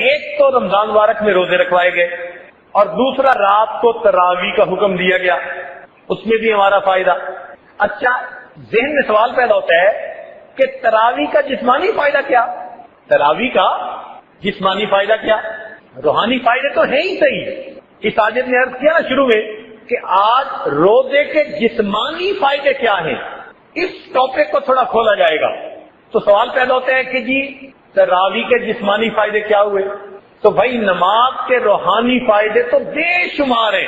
ایک تو رمضان مبارک میں روزے رکھوائے گئے اور دوسرا رات کو تراویح کا حکم دیا گیا، اس میں بھی ہمارا فائدہ۔ اچھا، ذہن میں سوال پیدا ہوتا ہے کہ تراویح کا جسمانی فائدہ کیا؟ تراویح کا جسمانی فائدہ کیا؟ روحانی فائدے تو ہیں ہی صحیح۔ اس آیت نے عرض کیا نا شروع میں کہ آج روزے کے جسمانی فائدے کیا ہیں، اس ٹاپک کو تھوڑا کھولا جائے گا تو سوال پیدا ہوتا ہے کہ جی تراویح کے جسمانی فائدے کیا ہوئے؟ تو بھائی نماز کے روحانی فائدے تو بے شمار ہیں،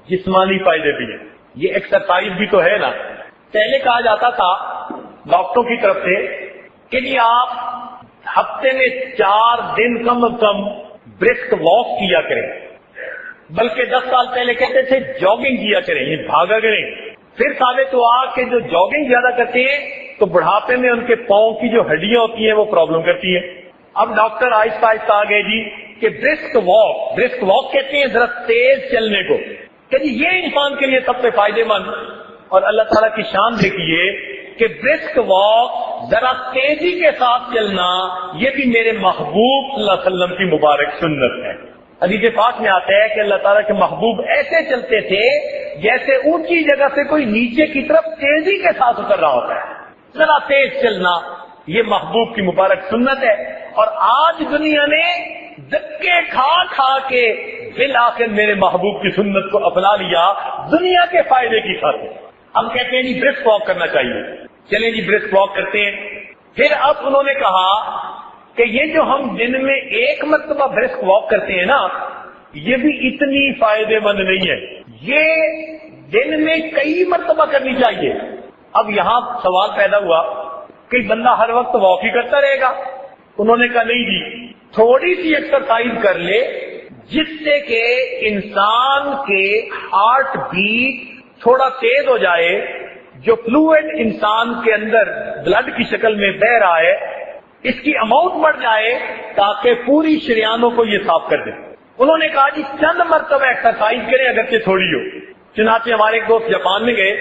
جسمانی فائدے بھی ہیں۔ یہ ایکسرسائز بھی تو ہے نا۔ پہلے کہا جاتا تھا ڈاکٹروں کی طرف سے کہ جی آپ ہفتے میں 4 دن کم از کم برسک واک کیا کریں، بلکہ 10 سال پہلے کہتے تھے جاگنگ کیا کریں، یہ بھاگا کریں۔ پھر ثابت ہوا کہ جو جاگنگ زیادہ کرتے ہیں تو بڑھاپے میں ان کے پاؤں کی جو ہڈیاں ہوتی ہیں وہ پرابلم کرتی ہیں۔ اب ڈاکٹر آہستہ آہستہ آ گئے جی کہ برسک واک کہتے ہیں ذرا تیز چلنے کو، کہ جی یہ انسان کے لیے سب سے فائدے مند۔ اور اللہ تعالیٰ کی شان دیکھیے کہ برسک واک، ذرا تیزی کے ساتھ چلنا، یہ بھی میرے محبوب صلی اللہ علیہ وسلم کی مبارک سنت ہے۔ حدیث پاک میں آتا ہے کہ اللہ تعالیٰ کے محبوب ایسے چلتے تھے جیسے اونچی جگہ سے کوئی نیچے کی طرف تیزی کے ساتھ اتر رہا ہوتا ہے۔ ذرا تیز چلنا یہ محبوب کی مبارک سنت ہے، اور آج دنیا نے دھکے کھا کھا کے بالآخر میرے محبوب کی سنت کو اپنا لیا دنیا کے فائدے کی خاطر۔ ہم کہتے ہیں جی برسک واک کرنا چاہیے، چلیں جی برسک واک کرتے ہیں۔ پھر اب انہوں نے کہا کہ یہ جو ہم دن میں ایک مرتبہ برسک واک کرتے ہیں نا، یہ بھی اتنی فائدے مند نہیں ہے، یہ دن میں کئی مرتبہ کرنی چاہیے۔ اب یہاں سوال پیدا ہوا کہ بندہ ہر وقت واک ہی کرتا رہے گا؟ انہوں نے کہا نہیں جی، تھوڑی سی ایکسرسائز کر لے جس سے کہ انسان کے ہارٹ بیٹ تھوڑا تیز ہو جائے، جو فلوئڈ انسان کے اندر بلڈ کی شکل میں بہ رہا ہے اس کی اماؤنٹ بڑھ جائے تاکہ پوری شریانوں کو یہ صاف کر دے۔ انہوں نے کہا جی چند مرتبہ ایکسرسائز کریں اگرچہ تھوڑی ہو۔ چنانچہ ہمارے ایک دوست جاپان میں گئے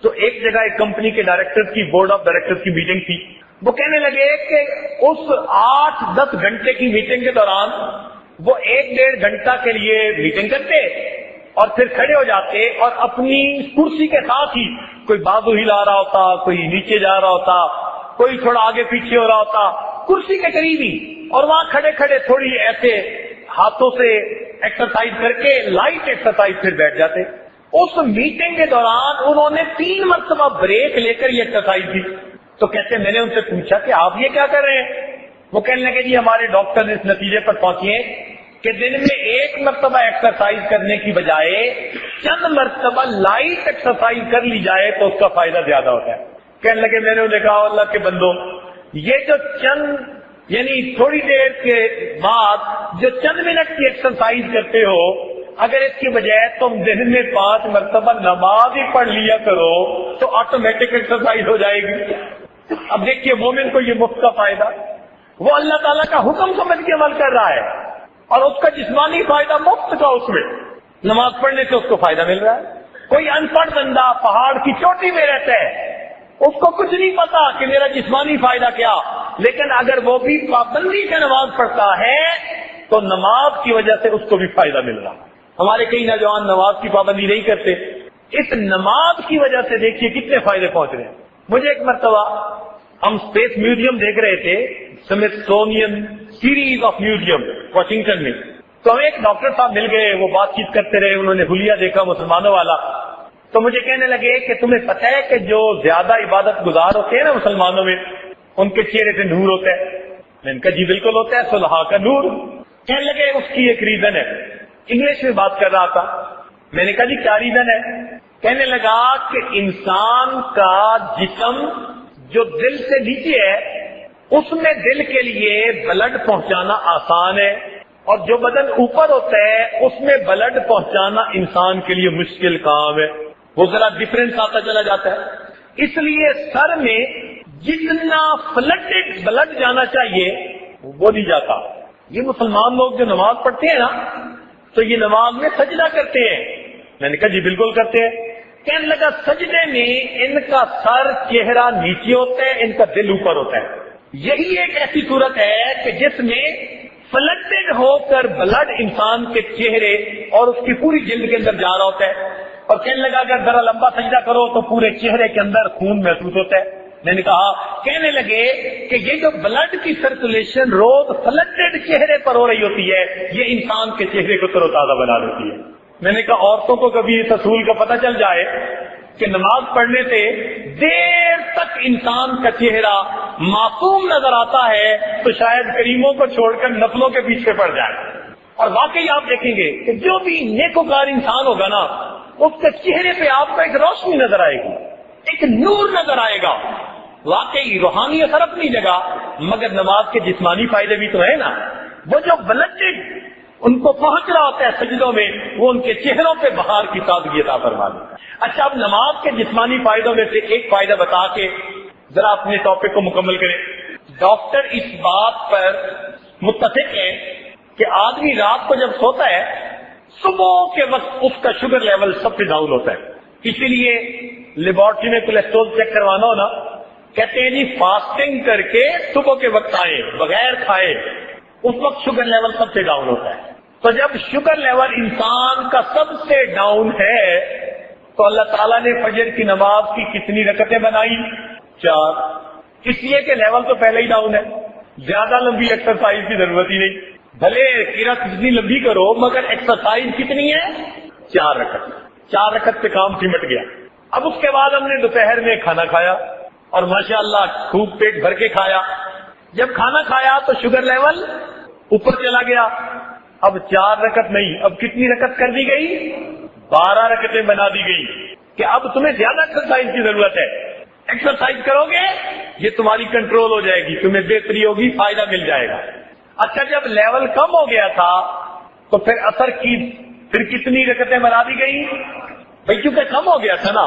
تو ایک جگہ ایک کمپنی کے ڈائریکٹر کی بورڈ آف ڈائریکٹر کی میٹنگ تھی۔ وہ کہنے لگے کہ اس 8-10 گھنٹے کی میٹنگ کے دوران وہ 1-1.5 گھنٹہ کے لیے میٹنگ کرتے اور پھر کھڑے ہو جاتے اور اپنی کرسی کے ساتھ ہی کوئی بازو ہلا رہا ہوتا، کوئی نیچے جا رہا ہوتا، کوئی تھوڑا آگے پیچھے ہو رہا ہوتا کرسی کے قریب ہی، اور وہاں کھڑے کھڑے تھوڑی ایسے ہاتھوں سے ایکسرسائز کر کے لائٹ ایکسرسائز پھر بیٹھ جاتے۔ اس میٹنگ کے دوران انہوں نے 3 مرتبہ بریک لے کر یہ ایکسرسائز کی۔ تو کہتے میں نے ان سے پوچھا کہ آپ یہ کیا کر رہے ہیں؟ وہ کہنے لگے جی ہمارے ڈاکٹر اس نتیجے پر پہنچے کہ دن میں 1 مرتبہ ایکسرسائز کرنے کی بجائے چند مرتبہ لائٹ ایکسرسائز کر لی جائے تو اس کا فائدہ زیادہ ہوتا ہے۔ کہنے لگے میں نے انہیں کہا اللہ کے بندو، یہ جو چند یعنی تھوڑی دیر کے بعد جو چند منٹ کی ایکسرسائز کرتے ہو، اگر اس کی بجائے تم دن میں 5 مرتبہ نماز ہی پڑھ لیا کرو تو آٹومیٹک ایکسرسائز ہو جائے گی۔ اب دیکھیے مومن کو یہ مفت کا فائدہ، وہ اللہ تعالیٰ کا حکم سمجھ کے عمل کر رہا ہے اور اس کا جسمانی فائدہ مفت کا، اس میں نماز پڑھنے سے اس کو فائدہ مل رہا ہے۔ کوئی ان پڑھ بندہ پہاڑ کی چوٹی میں رہتا ہے، اس کو کچھ نہیں پتا کہ میرا جسمانی فائدہ کیا، لیکن اگر وہ بھی پابندی سے نماز پڑھتا ہے تو نماز کی وجہ سے اس کو بھی فائدہ مل رہا ہے۔ ہمارے کئی نوجوان نماز کی پابندی نہیں کرتے، اس نماز کی وجہ سے دیکھیے کتنے فائدے پہنچ رہے ہیں۔ مجھے ایک مرتبہ ہم اسپیس میوزیم دیکھ رہے تھے، Smithsonian series of museum Washington میں، تو ہمیں ایک ڈاکٹر صاحب مل گئے، وہ بات چیت کرتے رہے، انہوں نے حلیہ دیکھا مسلمانوں والا، تو مجھے کہنے لگے کہ تمہیں پتہ ہے کہ جو زیادہ عبادت گزار ہوتے ہیں نا مسلمانوں میں، ان کے چہرے سے نور ہوتا ہے؟ میں نے کہا جی بالکل ہوتا ہے، صلحاء کا نور۔ کہنے لگے اس کی ایک ریزن ہے، انگلش میں بات کر رہا تھا۔ میں نے کہا جی کیا ریزن ہے؟ کہنے لگا کہ انسان کا جسم جو دل سے نیچے ہے اس میں دل کے لیے بلڈ پہنچانا آسان ہے، اور جو بدن اوپر ہوتا ہے اس میں بلڈ پہنچانا انسان کے لیے مشکل کام ہے، وہ ذرا ڈفرینس آتا چلا جاتا ہے۔ اس لیے سر میں جتنا فلڈڈ بلڈ جانا چاہیے وہ نہیں جاتا۔ یہ مسلمان لوگ جو نماز پڑھتے ہیں نا تو یہ نماز میں سجدہ کرتے ہیں۔ میں نے کہا جی بالکل کرتے ہیں۔ کہنے لگا سجدے میں ان کا سر چہرہ نیچے ہوتا ہے، ان کا دل اوپر ہوتا ہے۔ یہی ایک ایسی صورت ہے کہ جس میں فلڈڈ کر بلڈ انسان کے چہرے اور اس کی پوری جلد کے اندر جا رہا ہوتا ہے، اور کہنے لگا اگر ذرا لمبا سجدہ کرو تو پورے چہرے کے اندر خون محسوس ہوتا ہے۔ میں نے کہا، کہنے لگے کہ یہ جو بلڈ کی سرکولیشن روز فلڈڈ چہرے پر ہو رہی ہوتی ہے، یہ انسان کے چہرے کو تر و تازہ بنا دیتی ہے۔ میں نے کہا عورتوں کو کبھی اس اصول کا پتہ چل جائے کہ نماز پڑھنے سے دیر تک انسان کا چہرہ معصوم نظر آتا ہے تو شاید کریموں کو چھوڑ کر نفلوں کے پیچھے پڑ جائے۔ اور واقعی آپ دیکھیں گے کہ جو بھی نیکوکار انسان ہوگا نا، اس کے چہرے پہ آپ کو ایک روشنی نظر آئے گی، ایک نور نظر آئے گا۔ واقعی روحانی اثر اپنی جگہ، مگر نماز کے جسمانی فائدے بھی تو ہے نا۔ وہ جو بلڈڈ ان کو پہنچ رہا ہوتا ہے سجدوں میں، وہ ان کے چہروں پہ بہار کی تازگی عطا فرما دیتا ہے۔ اچھا، اب نماز کے جسمانی فائدوں میں سے ایک فائدہ بتا کے ذرا اپنے ٹاپک کو مکمل کریں۔ ڈاکٹر اس بات پر متفق ہے کہ آدمی رات کو جب سوتا ہے، صبح کے وقت اس کا شوگر لیول سب سے ڈاؤن ہوتا ہے۔ اسی لیے لیبارٹری میں کولیسٹرول چیک کروانا ہو نا، کہتے ہیں جی فاسٹنگ کر کے صبح کے وقت آئے بغیر کھائے، اس وقت شوگر لیول سب سے ڈاؤن ہوتا ہے۔ تو جب شوگر لیول انسان کا سب سے ڈاؤن ہے تو اللہ تعالیٰ نے فجر کی نماز کی کتنی رکعتیں بنائی؟ 4۔ اس لیے کہ لیول تو پہلے ہی ڈاؤن ہے، زیادہ لمبی ایکسرسائز کی ضرورت ہی نہیں، بھلے قرات کتنی لمبی کرو مگر ایکسرسائز کتنی ہے؟ 4 رکعت۔ 4 رکعت پہ کام سمٹ گیا۔ اب اس کے بعد ہم نے دوپہر میں کھانا کھایا اور ماشاءاللہ خوب پیٹ بھر کے کھایا۔ جب کھانا کھایا تو شوگر لیول اوپر چلا گیا۔ اب 4 رکعت نہیں، اب کتنی رکعت کر دی گئی؟ 12 رکعتیں بنا دی گئی کہ اب تمہیں زیادہ ایکسرسائز کی ضرورت ہے۔ ایکسرسائز کرو گے یہ تمہاری کنٹرول ہو جائے گی، تمہیں بہتری ہوگی، فائدہ مل جائے گا۔ اچھا، جب لیول کم ہو گیا تھا تو پھر اثر کی پھر کتنی رکعتیں بنا دی گئی؟ بھائی کیونکہ کم ہو گیا تھا نا،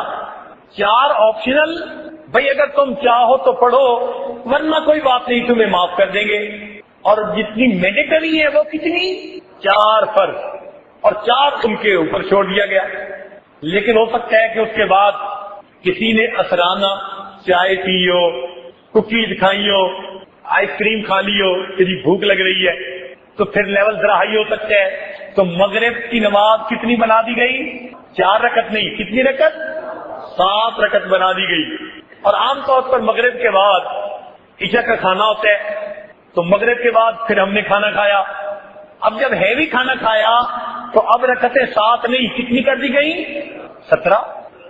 4 آپشنل، بھائی اگر تم چاہو تو پڑھو ورنہ کوئی بات نہیں، تمہیں معاف کر دیں گے۔ اور جتنی مینڈیٹری ہے وہ کتنی؟ 4 فرض، اور 4 تم کے اوپر چھوڑ دیا گیا۔ لیکن ہو سکتا ہے کہ اس کے بعد کسی نے اثرانہ چائے پی ہو، کوکیز کھائی ہو، آئس کریم کھا لی ہو، کسی بھوک لگ رہی ہے تو پھر لیول ذرا ہائی ہو سکتا ہے۔ تو مغرب کی نماز کتنی بنا دی گئی؟ 4 رکعت نہیں، کتنی رکعت؟ 7 رکعت بنا دی گئی۔ اور عام طور پر مغرب کے بعد عشاء کا کھانا ہوتا ہے، تو مغرب کے بعد پھر ہم نے کھانا کھایا۔ اب جب ہیوی کھانا کھایا تو اب رکعتیں 7 نہیں، کتنی کر دی گئی؟ 17۔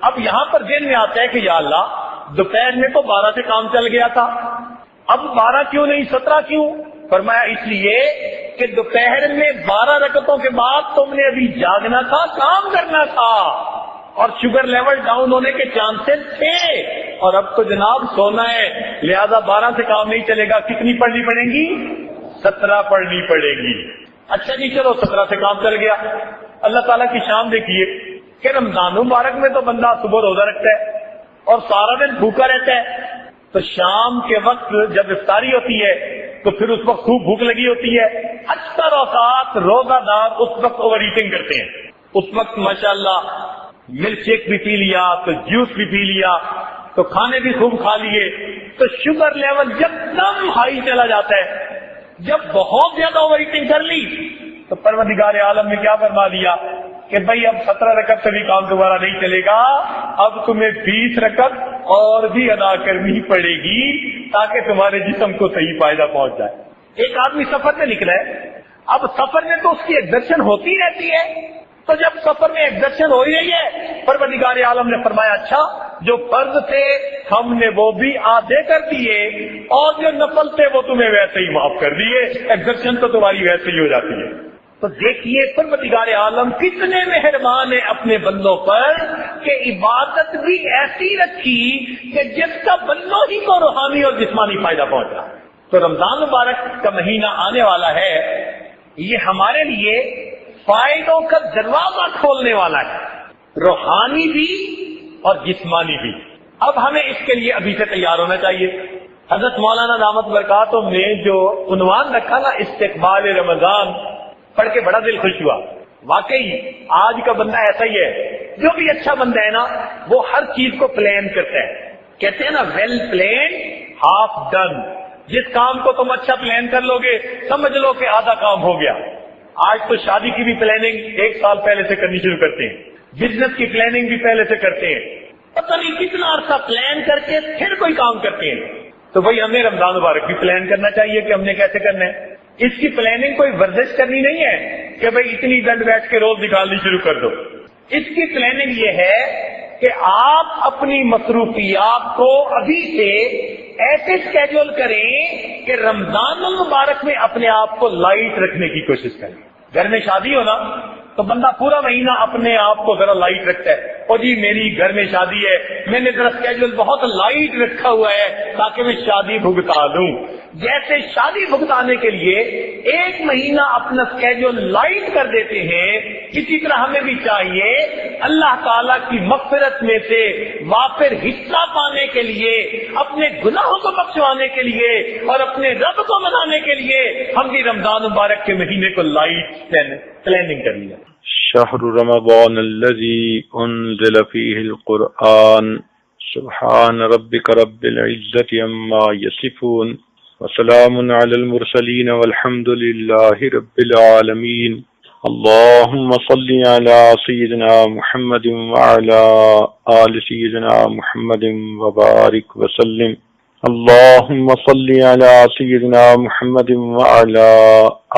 اب یہاں پر ذہن میں آتا ہے کہ یا اللہ، دوپہر میں تو 12 سے کام چل گیا تھا، اب 12 کیوں نہیں 17 کیوں؟ فرمایا اس لیے کہ دوپہر میں 12 رکعتوں کے بعد تم نے ابھی جاگنا تھا، کام کرنا تھا، اور شوگر لیول ڈاؤن ہونے کے چانسز تھے، اور اب تو جناب سونا ہے، لہذا 12 سے کام نہیں چلے گا، کتنی پڑھنی پڑے گی؟ 17 پڑھنی پڑے گی۔ اچھا جی چلو 17 سے کام چل گیا۔ اللہ تعالیٰ کی شان دیکھیے کہ رمضان مبارک میں تو بندہ صبح روزہ رکھتا ہے اور سارا دن بھوکا رہتا ہے، تو شام کے وقت جب افطاری ہوتی ہے تو پھر اس وقت خوب بھوک لگی ہوتی ہے۔ اکثر اوقات روزہ دار اس وقت اوور ایٹنگ کرتے ہیں، اس وقت ماشاءاللہ ملک شیک بھی پی لیا، تو جوس بھی پی لیا، تو کھانے بھی خوب کھا لیے، تو شوگر لیول جب دم ہائی چلا جاتا ہے۔ جب بہت زیادہ اوور ایٹنگ کر لی تو پروردگار عالم نے کیا فرما دیا کہ بھائی اب 17 رکعت سے بھی کام دوبارہ نہیں چلے گا، اب تمہیں 20 رکعت اور بھی ادا کرنی پڑے گی تاکہ تمہارے جسم کو صحیح فائدہ پہنچ جائے۔ ایک آدمی سفر میں نکلا ہے، اب سفر میں تو اس کی ایگزرشن ہوتی رہتی ہے، تو جب سفر میں ایگزرشن ہو ہی رہی ہے، پروردگار عالم نے فرمایا اچھا جو فرض تھے ہم نے وہ بھی آدھے کر دیے، اور جو نفل تھے وہ تمہیں ویسے ہی معاف کر دیے، ایگزرشن تو تمہاری ویسے ہی ہو جاتی ہے۔ تو دیکھیے پروردگار عالم کتنے مہربان ہیں اپنے بندوں پر کہ عبادت بھی ایسی رکھی کہ جس کا بندوں ہی کو روحانی اور جسمانی فائدہ پہنچا۔ تو رمضان مبارک کا مہینہ آنے والا ہے، یہ ہمارے لیے فائدوں کا دروازہ کھولنے والا ہے، روحانی بھی اور جسمانی بھی۔ اب ہمیں اس کے لیے ابھی سے تیار ہونا چاہیے۔ حضرت مولانا دامت برکاتہم نے جو عنوان رکھا نا استقبال رمضان، پڑھ کے بڑا دل خوش ہوا۔ واقعی آج کا بندہ ایسا ہی ہے، جو بھی اچھا بندہ ہے نا وہ ہر چیز کو پلان کرتا ہے، کہتے ہیں نا ویل پلان ہاف ڈن۔ جس کام کو تم اچھا پلان کر لو گے سمجھ لو کہ آدھا کام ہو گیا۔ آج تو شادی کی بھی پلاننگ 1 سال پہلے سے کرنی شروع کرتے ہیں، بزنس کی پلاننگ بھی پہلے سے کرتے ہیں، پتہ نہیں کتنا عرصہ پلان کر کے پھر کوئی کام کرتے ہیں۔ تو بھائی ہمیں رمضان مبارک بھی پلان کرنا چاہیے کہ ہم نے کیسے کرنا ہے۔ اس کی پلاننگ کوئی ورزش کرنی نہیں ہے کہ بھئی اتنی دن بیٹھ کے روز نکالنی شروع کر دو۔ اس کی پلاننگ یہ ہے کہ آپ اپنی مصروفیات کو ابھی سے ایسے اسکیڈول کریں کہ رمضان المبارک میں اپنے آپ کو لائٹ رکھنے کی کوشش کریں۔ گھر میں شادی ہو نا تو بندہ پورا مہینہ اپنے آپ کو ذرا لائٹ رکھتا ہے، اور جی میری گھر میں شادی ہے، میں نے ذرا اسکیڈول بہت لائٹ رکھا ہوا ہے تاکہ میں شادی بھگتا دوں۔ جیسے شادی بھگتانے کے لیے 1 مہینہ اپنا اسکیڈول لائٹ کر دیتے ہیں، اسی طرح ہمیں بھی چاہیے اللہ تعالیٰ کی مغفرت میں سے وافر حصہ پانے کے لیے، اپنے گناہوں کو بخشوانے کے لیے اور اپنے رب کو منانے کے لیے ہم بھی رمضان مبارک کے مہینے کو لائٹ پلاننگ کر لیا۔ شہر رمضان الذي انزل فيه القرآن سبحان ربك رب العزة عما يصفون وسلام على المرسلين والحمد لله رب العالمين اللهم صل على سيدنا محمد وعلى آل سيدنا محمد وبارك وسلم اللهم صل على سيدنا محمد وعلى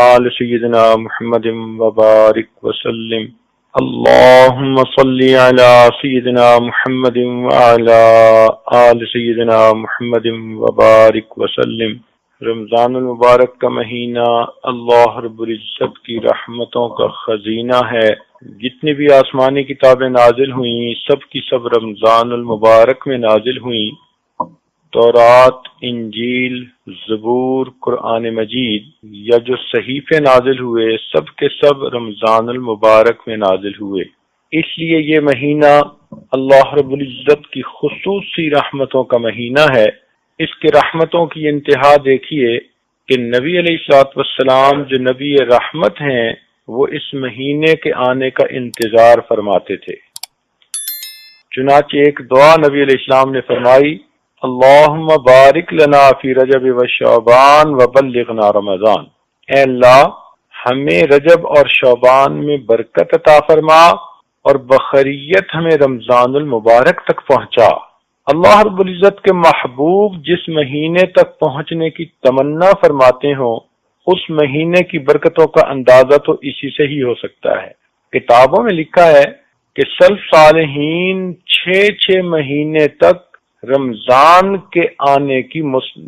آل سيدنا محمد وبارك وسلم اللهم صل على سيدنا محمد وعلى آل سيدنا محمد وبارك وسلم۔ رمضان المبارک کا مہینہ اللہ رب العزت کی رحمتوں کا خزینہ ہے۔ جتنی بھی آسمانی کتابیں نازل ہوئیں سب کی سب رمضان المبارک میں نازل ہوئیں۔ تورات، انجیل، زبور، قرآن مجید یا جو صحیفے نازل ہوئے سب کے سب رمضان المبارک میں نازل ہوئے۔ اس لیے یہ مہینہ اللہ رب العزت کی خصوصی رحمتوں کا مہینہ ہے۔ اس کے رحمتوں کی انتہا دیکھیے کہ نبی علیہ الصلوۃ والسلام جو نبی رحمت ہیں وہ اس مہینے کے آنے کا انتظار فرماتے تھے۔ چنانچہ ایک دعا نبی علیہ السلام نے فرمائی، اللہم بارک لنا فی رجب و شعبان وبلغنا رمضان، اے اللہ ہمیں رجب اور شعبان میں برکت عطا فرما اور بخیریت ہمیں رمضان المبارک تک پہنچا۔ اللہ رب العزت کے محبوب جس مہینے تک پہنچنے کی تمنا فرماتے ہوں اس مہینے کی برکتوں کا اندازہ تو اسی سے ہی ہو سکتا ہے۔ کتابوں میں لکھا ہے کہ سلف صالحین 6 مہینے تک رمضان کے آنے کی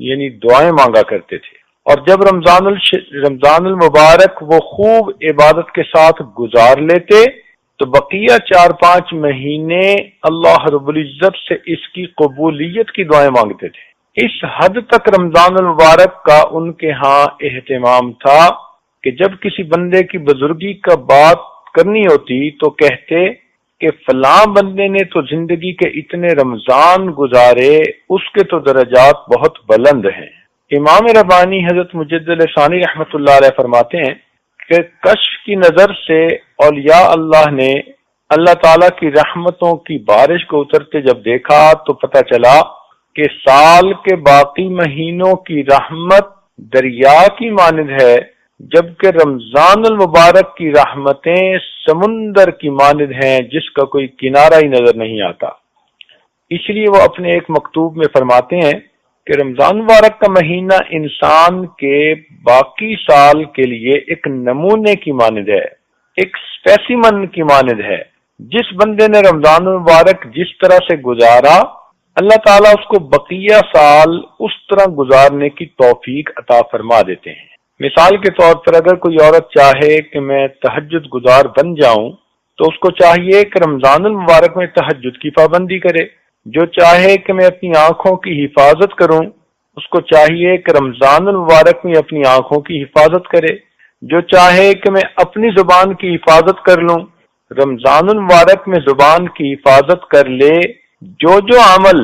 یعنی دعائیں مانگا کرتے تھے، اور جب رمضان المبارک وہ خوب عبادت کے ساتھ گزار لیتے تو بقیہ 4-5 مہینے اللہ رب العزت سے اس کی قبولیت کی دعائیں مانگتے تھے۔ اس حد تک رمضان المبارک کا ان کے ہاں اہتمام تھا کہ جب کسی بندے کی بزرگی کا بات کرنی ہوتی تو کہتے کہ فلاں بندے نے تو زندگی کے اتنے رمضان گزارے، اس کے تو درجات بہت بلند ہیں۔ امام ربانی حضرت مجدد ثانی رحمۃ اللہ علیہ فرماتے ہیں کہ کشف کی نظر سے اولیاء اللہ نے اللہ تعالیٰ کی رحمتوں کی بارش کو اترتے جب دیکھا تو پتہ چلا کہ سال کے باقی مہینوں کی رحمت دریا کی مانند ہے، جبکہ رمضان المبارک کی رحمتیں سمندر کی مانند ہیں جس کا کوئی کنارہ ہی نظر نہیں آتا۔ اس لیے وہ اپنے ایک مکتوب میں فرماتے ہیں کہ رمضان مبارک کا مہینہ انسان کے باقی سال کے لیے ایک نمونے کی مانند ہے، ایک اسپیسیمن کی مانند ہے۔ جس بندے نے رمضان مبارک جس طرح سے گزارا اللہ تعالیٰ اس کو بقیہ سال اس طرح گزارنے کی توفیق عطا فرما دیتے ہیں۔ مثال کے طور پر اگر کوئی عورت چاہے کہ میں تہجد گزار بن جاؤں تو اس کو چاہیے کہ رمضان المبارک میں تہجد کی پابندی کرے۔ جو چاہے کہ میں اپنی آنکھوں کی حفاظت کروں اس کو چاہیے کہ رمضان المبارک میں اپنی آنکھوں کی حفاظت کرے۔ جو چاہے کہ میں اپنی زبان کی حفاظت کر لوں رمضان المبارک میں زبان کی حفاظت کر لے۔ جو عمل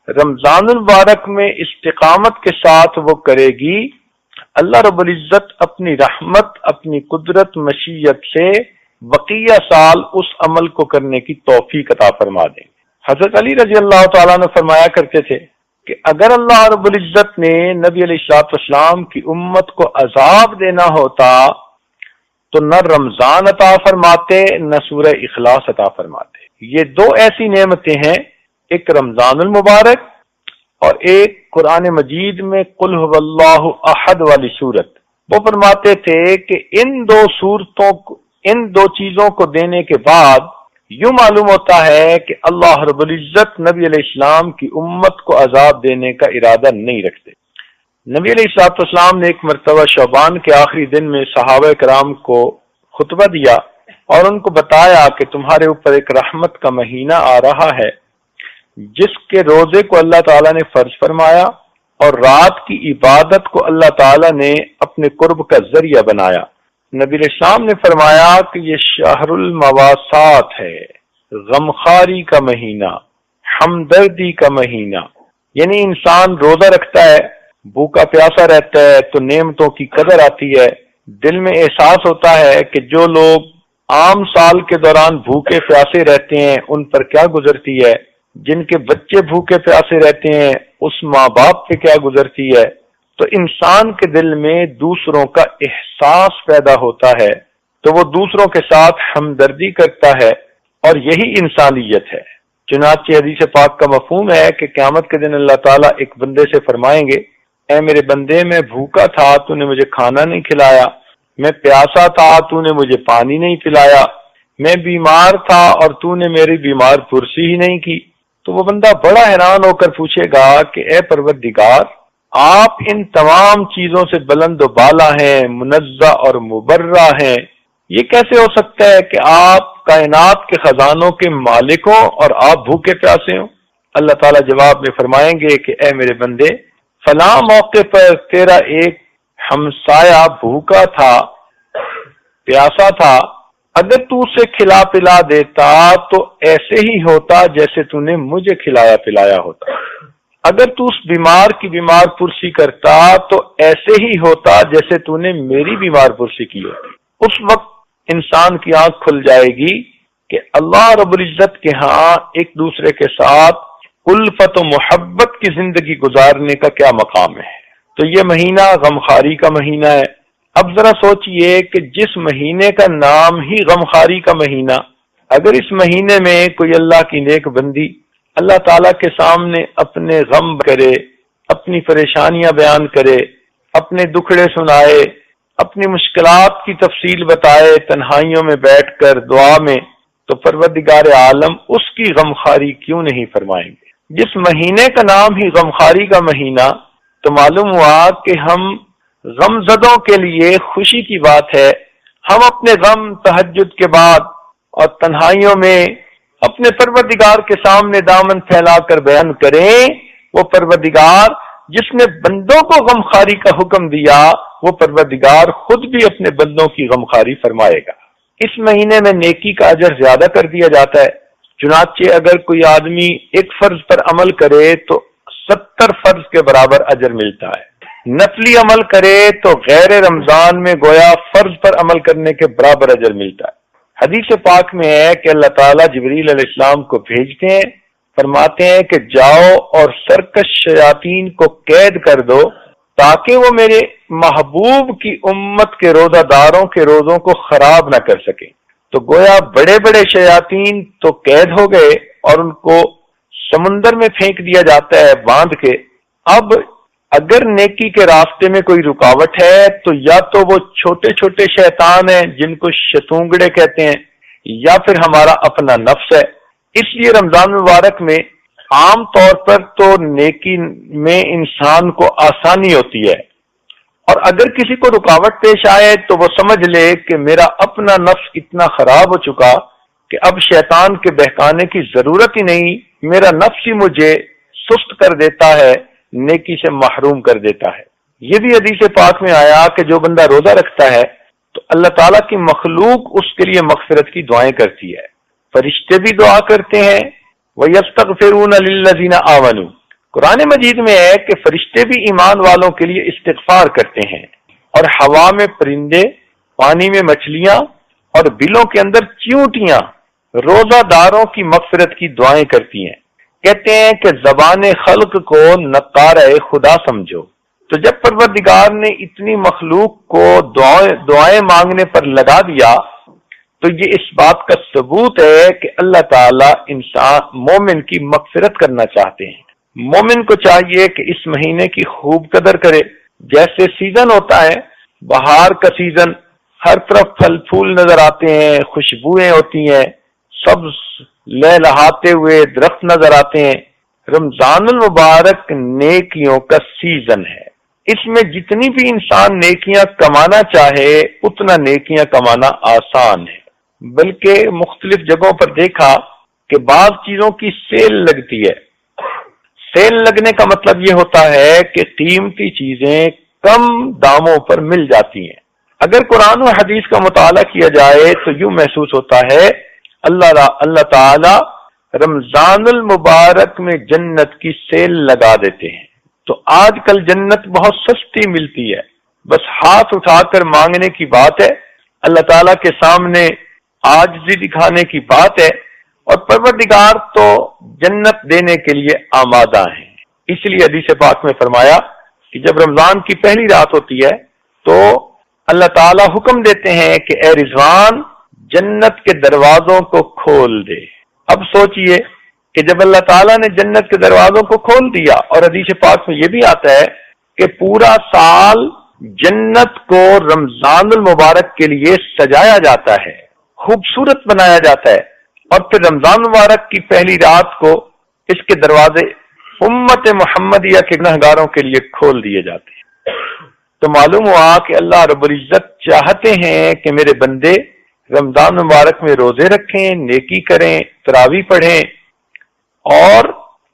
رمضان المبارک میں استقامت کے ساتھ وہ کرے گی اللہ رب العزت اپنی رحمت اپنی قدرت مشیت سے بقیہ سال اس عمل کو کرنے کی توفیق عطا فرما دیں۔ حضرت علی رضی اللہ تعالیٰ نے فرمایا کرتے تھے کہ اگر اللہ رب العزت نے نبی علیہ الصلوۃ والسلام کی امت کو عذاب دینا ہوتا تو نہ رمضان عطا فرماتے نہ سورہ اخلاص عطا فرماتے۔ یہ دو ایسی نعمتیں ہیں، ایک رمضان المبارک اور ایک قرآن مجید میں قل هو اللہ احد والی صورت۔ وہ فرماتے تھے کہ ان دو چیزوں کو دینے کے بعد یوں معلوم ہوتا ہے کہ اللہ رب العزت نبی علیہ السلام کی امت کو عذاب دینے کا ارادہ نہیں رکھتے۔ نبی علیہ السلام نے ایک مرتبہ شعبان کے آخری دن میں صحابہ کرام کو خطبہ دیا اور ان کو بتایا کہ تمہارے اوپر ایک رحمت کا مہینہ آ رہا ہے جس کے روزے کو اللہ تعالیٰ نے فرض فرمایا اور رات کی عبادت کو اللہ تعالیٰ نے اپنے قرب کا ذریعہ بنایا۔ نبی علیہ السلام نے فرمایا کہ یہ شہر المواسات ہے، غمخاری کا مہینہ، ہمدردی کا مہینہ۔ یعنی انسان روزہ رکھتا ہے، بھوکا پیاسا رہتا ہے تو نعمتوں کی قدر آتی ہے، دل میں احساس ہوتا ہے کہ جو لوگ عام سال کے دوران بھوکے پیاسے رہتے ہیں ان پر کیا گزرتی ہے، جن کے بچے بھوکے پیاسے رہتے ہیں اس ماں باپ پہ کیا گزرتی ہے۔ تو انسان کے دل میں دوسروں کا احساس پیدا ہوتا ہے تو وہ دوسروں کے ساتھ ہمدردی کرتا ہے اور یہی انسانیت ہے۔ چنانچہ حدیث پاک کا مفہوم ہے کہ قیامت کے دن اللہ تعالیٰ ایک بندے سے فرمائیں گے، اے میرے بندے، میں بھوکا تھا تو نے مجھے کھانا نہیں کھلایا، میں پیاسا تھا تو نے مجھے پانی نہیں پلایا، میں بیمار تھا اور تو نے میری بیمار پرسی ہی نہیں کی۔ تو وہ بندہ بڑا حیران ہو کر پوچھے گا کہ اے پروردگار، آپ ان تمام چیزوں سے بلند و بالا ہیں، منزہ اور مبرہ ہیں، یہ کیسے ہو سکتا ہے کہ آپ کائنات کے خزانوں کے مالک ہوں اور آپ بھوکے پیاسے ہوں؟ اللہ تعالیٰ جواب میں فرمائیں گے کہ اے میرے بندے، فلاں موقع پر تیرا ایک ہمسایہ بھوکا تھا، پیاسا تھا، اگر تو اسے کھلا پلا دیتا تو ایسے ہی ہوتا جیسے تو نے مجھے کھلایا پلایا ہوتا، اگر تو اس بیمار کی بیمار پرسی کرتا تو ایسے ہی ہوتا جیسے تو نے میری بیمار پرسی کی ہوتی۔ اس وقت انسان کی آنکھ کھل جائے گی کہ اللہ رب العزت کے ہاں ایک دوسرے کے ساتھ الفت و محبت کی زندگی گزارنے کا کیا مقام ہے۔ تو یہ مہینہ غمخاری کا مہینہ ہے۔ اب ذرا سوچئے کہ جس مہینے کا نام ہی غمخاری کا مہینہ، اگر اس مہینے میں کوئی اللہ کی نیک بندی اللہ تعالیٰ کے سامنے اپنے غم کرے، اپنی پریشانیاں بیان کرے، اپنے دکھڑے سنائے، اپنی مشکلات کی تفصیل بتائے تنہائیوں میں بیٹھ کر دعا میں، تو پروردگار عالم اس کی غمخاری کیوں نہیں فرمائیں گے۔ جس مہینے کا نام ہی غمخاری کا مہینہ، تو معلوم ہوا کہ ہم غم زدوں کے لیے خوشی کی بات ہے ہم اپنے غم تہجد کے بعد اور تنہائیوں میں اپنے پروردگار کے سامنے دامن پھیلا کر بیان کریں۔ وہ پروردگار جس نے بندوں کو غمخاری کا حکم دیا، وہ پروردگار خود بھی اپنے بندوں کی غمخاری فرمائے گا۔ اس مہینے میں نیکی کا اجر زیادہ کر دیا جاتا ہے، چنانچہ اگر کوئی آدمی ایک فرض پر عمل کرے تو 70 فرض کے برابر اجر ملتا ہے، نفلی عمل کرے تو غیر رمضان میں گویا فرض پر عمل کرنے کے برابر اجر ملتا ہے۔ حدیث پاک میں ہے کہ اللہ تعالیٰ جبریل علیہ السلام کو بھیجتے ہیں، فرماتے ہیں کہ جاؤ اور سرکش شیاطین کو قید کر دو تاکہ وہ میرے محبوب کی امت کے روزہ داروں کے روزوں کو خراب نہ کر سکیں۔ تو گویا بڑے بڑے شیاطین تو قید ہو گئے اور ان کو سمندر میں پھینک دیا جاتا ہے باندھ کے۔ اب اگر نیکی کے راستے میں کوئی رکاوٹ ہے تو یا تو وہ چھوٹے چھوٹے شیطان ہیں جن کو شتونگڑے کہتے ہیں، یا پھر ہمارا اپنا نفس ہے۔ اس لیے رمضان مبارک میں عام طور پر تو نیکی میں انسان کو آسانی ہوتی ہے، اور اگر کسی کو رکاوٹ پیش آئے تو وہ سمجھ لے کہ میرا اپنا نفس اتنا خراب ہو چکا کہ اب شیطان کے بہکانے کی ضرورت ہی نہیں، میرا نفس ہی مجھے سست کر دیتا ہے، نیکی سے محروم کر دیتا ہے۔ یہ بھی حدیث پاک میں آیا کہ جو بندہ روزہ رکھتا ہے تو اللہ تعالیٰ کی مخلوق اس کے لیے مغفرت کی دعائیں کرتی ہے، فرشتے بھی دعا کرتے ہیں، وَيَسْتَغْفِرُونَ لِلَّذِينَ آمَنُوا۔ قرآن مجید میں ہے کہ فرشتے بھی ایمان والوں کے لیے استغفار کرتے ہیں، اور ہوا میں پرندے، پانی میں مچھلیاں اور بلوں کے اندر چیونٹیاں روزہ داروں کی مغفرت کی دعائیں کرتی ہیں۔ کہتے ہیں کہ زبان خلق کو نقارہ خدا سمجھو، تو جب پروردگار نے اتنی مخلوق کو دعائیں مانگنے پر لگا دیا تو یہ اس بات کا ثبوت ہے کہ اللہ تعالیٰ انسان مومن کی مغفرت کرنا چاہتے ہیں۔ مومن کو چاہیے کہ اس مہینے کی خوب قدر کرے۔ جیسے سیزن ہوتا ہے، بہار کا سیزن، ہر طرف پھل پھول نظر آتے ہیں، خوشبوئیں ہوتی ہیں، سبز لہلہاتے ہوئے درخت نظر آتے ہیں۔ رمضان المبارک نیکیوں کا سیزن ہے، اس میں جتنی بھی انسان نیکیاں کمانا چاہے اتنا نیکیاں کمانا آسان ہے، بلکہ مختلف جگہوں پر دیکھا کہ بعض چیزوں کی سیل لگتی ہے۔ سیل لگنے کا مطلب یہ ہوتا ہے کہ قیمتی چیزیں کم داموں پر مل جاتی ہیں۔ اگر قرآن و حدیث کا مطالعہ کیا جائے تو یوں محسوس ہوتا ہے اللہ تعالی رمضان المبارک میں جنت کی سیل لگا دیتے ہیں۔ تو آج کل جنت بہت سستی ملتی ہے، بس ہاتھ اٹھا کر مانگنے کی بات ہے، اللہ تعالیٰ کے سامنے عاجزی دکھانے کی بات ہے، اور پروردگار تو جنت دینے کے لیے آمادہ ہیں۔ اس لیے حدیث پاک میں فرمایا کہ جب رمضان کی پہلی رات ہوتی ہے تو اللہ تعالیٰ حکم دیتے ہیں کہ اے رضوان جنت کے دروازوں کو کھول دے۔ اب سوچئے کہ جب اللہ تعالیٰ نے جنت کے دروازوں کو کھول دیا، اور حدیث پاک میں یہ بھی آتا ہے کہ پورا سال جنت کو رمضان المبارک کے لیے سجایا جاتا ہے، خوبصورت بنایا جاتا ہے، اور پھر رمضان مبارک کی پہلی رات کو اس کے دروازے امت محمدیہ کے گنہگاروں کے لیے کھول دیے جاتے ہیں۔ تو معلوم ہوا کہ اللہ رب العزت چاہتے ہیں کہ میرے بندے رمضان مبارک میں روزے رکھیں، نیکی کریں، تراویح پڑھیں، اور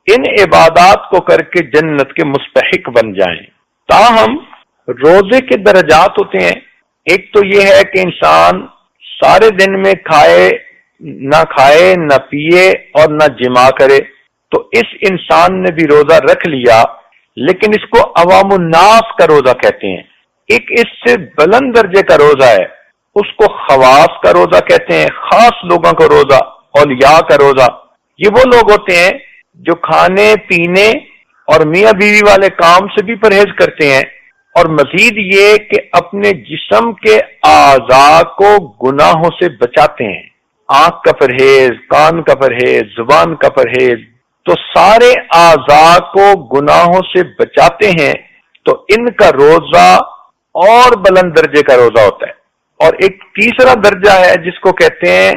ان عبادات کو کر کے جنت کے مستحق بن جائیں۔ تاہم روزے کے درجات ہوتے ہیں، ایک تو یہ ہے کہ انسان سارے دن میں نہ کھائے نہ پیے اور نہ جماع کرے، تو اس انسان نے بھی روزہ رکھ لیا، لیکن اس کو عوام الناس کا روزہ کہتے ہیں۔ ایک اس سے بلند درجے کا روزہ ہے، اس کو خواص کا روزہ کہتے ہیں، خاص لوگوں کا روزہ، اولیاء کا روزہ۔ یہ وہ لوگ ہوتے ہیں جو کھانے پینے اور میاں بیوی والے کام سے بھی پرہیز کرتے ہیں، اور مزید یہ کہ اپنے جسم کے اعضاء کو گناہوں سے بچاتے ہیں۔ آنکھ کا پرہیز، کان کا پرہیز، زبان کا پرہیز، تو سارے اعضاء کو گناہوں سے بچاتے ہیں، تو ان کا روزہ اور بلند درجے کا روزہ ہوتا ہے۔ اور ایک تیسرا درجہ ہے جس کو کہتے ہیں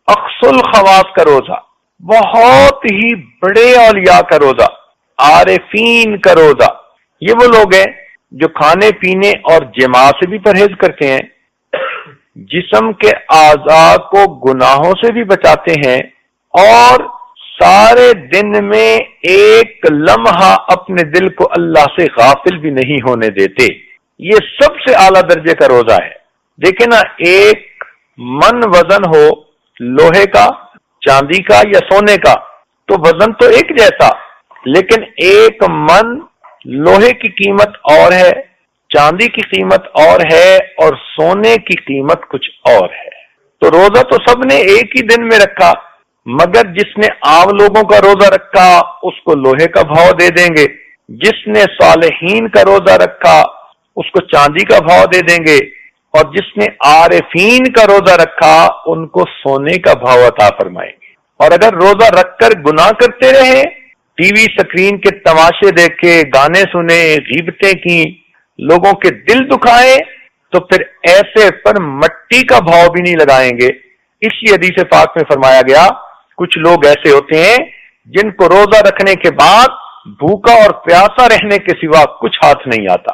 اقص الخواص کا روزہ، بہت ہی بڑے اولیاء کا روزہ، عارفین کا روزہ۔ یہ وہ لوگ ہیں جو کھانے پینے اور جماع سے بھی پرہیز کرتے ہیں، جسم کے اعضاء کو گناہوں سے بھی بچاتے ہیں، اور سارے دن میں ایک لمحہ اپنے دل کو اللہ سے غافل بھی نہیں ہونے دیتے۔ یہ سب سے اعلیٰ درجے کا روزہ ہے۔ دیکھیں نا، ایک من وزن ہو لوہے کا، چاندی کا یا سونے کا، تو وزن تو ایک جیسا، لیکن ایک من لوہے کی قیمت اور ہے، چاندی کی قیمت اور ہے، اور سونے کی قیمت کچھ اور ہے۔ تو روزہ تو سب نے ایک ہی دن میں رکھا، مگر جس نے عام لوگوں کا روزہ رکھا اس کو لوہے کا بھاؤ دے دیں گے، جس نے صالحین کا روزہ رکھا اس کو چاندی کا بھاؤ دے دیں گے، اور جس نے عارفین کا روزہ رکھا ان کو سونے کا بھاؤ عطا فرمائیں گے۔ اور اگر روزہ رکھ کر گناہ کرتے رہے، ٹی وی سکرین کے تماشے دیکھے، گانے سنے، غیبتیں کی، لوگوں کے دل دکھائے، تو پھر ایسے پر مٹی کا بھاؤ بھی نہیں لگائیں گے۔ اسی حدیث پاک میں فرمایا گیا کچھ لوگ ایسے ہوتے ہیں جن کو روزہ رکھنے کے بعد بھوکا اور پیاسا رہنے کے سوا کچھ ہاتھ نہیں آتا۔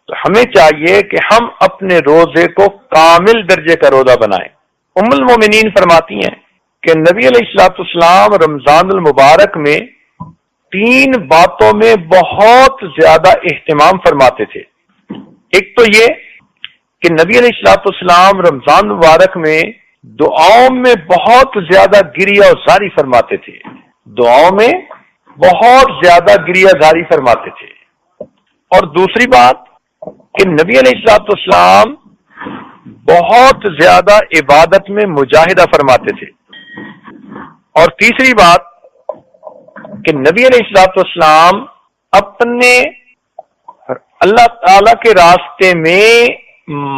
تو ہمیں چاہیے کہ ہم اپنے روزے کو کامل درجے کا روزہ بنائیں۔ ام المومنین فرماتی ہیں کہ نبی علیہ الصلوۃ والسلام رمضان المبارک میں 3 باتوں میں بہت زیادہ اہتمام فرماتے تھے۔ ایک تو یہ کہ نبی علیہ الصلوۃ والسلام رمضان مبارک میں دعاؤں میں بہت زیادہ گریہ زاری فرماتے تھے، دعاؤں میں بہت زیادہ گریہ زاری فرماتے تھے۔ اور دوسری بات کہ نبی علیہ الصلوۃ والسلام بہت زیادہ عبادت میں مجاہدہ فرماتے تھے۔ اور تیسری بات کہ نبی علیہ الصلوۃ والسلام اپنے اللہ تعالی کے راستے میں